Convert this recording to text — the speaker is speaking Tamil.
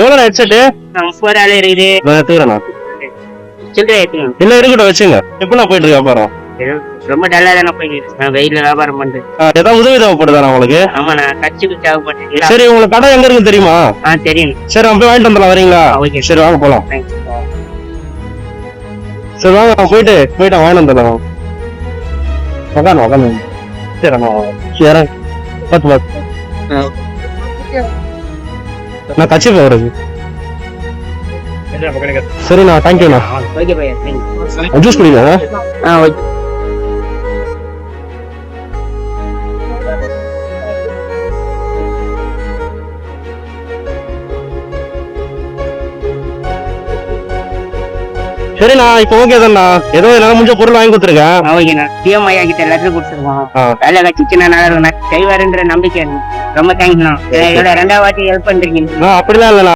எவ்வளவு ஹெட்செட்? 30 இருக்குது. எடுத்துக்கிறேண்ணா. சில்லறை ஏத்துங்க. இல்ல இருக்கட்டும் வச்சுங்க. எப்படிண்ணா போயிட்டு இருக்கு வியாபாரம்? ரொம்ப டல்லா தானே போயிட்டு நான் வெயில வியாபாரம் பண்றேன். ஏதாவது உதவி தேவைப்படுதாண்ணா உங்களுக்கு? ஆமா நான் கட்சிக்கு தேவைப்பட்டேன். சரி உங்களுக்கு கடை எங்க இருக்கு தெரியுமா? தெரியும். சரி நான் போய் வாங்கிட்டு வந்துடலாம், வரீங்களா? ஓகே. சரி வாங்க போலாம். சரி வாங்க நான் போயிட்டு வாங்கிட்டு வந்துடலாம். உட்காந்து சரி சரி பார்த்து நான் கட்சி போறது. சரிண்ணா தேங்க்யூண்ணா. ஓகே பையா, தேங்க்யூ. ஜூஸ் குடிங்க. ஓகே. சரிண்ணா இப்போ ஓகே தான்ண்ணா. ஏதோ என்னால முடிஞ்ச பொருள் வாங்கி கொடுத்துருக்கேன். ஓகேண்ணா. டிஎம் ஐயா கிட்ட லெட்டர் கொடுத்துருக்கோம். வேலை கட்சிச்சுன்னா நல்லா இருக்கும், செய்வாருன்ற நம்பிக்கை. ரொம்ப தேங்க்ஸ்ண்ணா. 2வது வாட்டி ஹெல்ப் பண்றீங்க. அப்படிலாம் இல்லைண்ணா.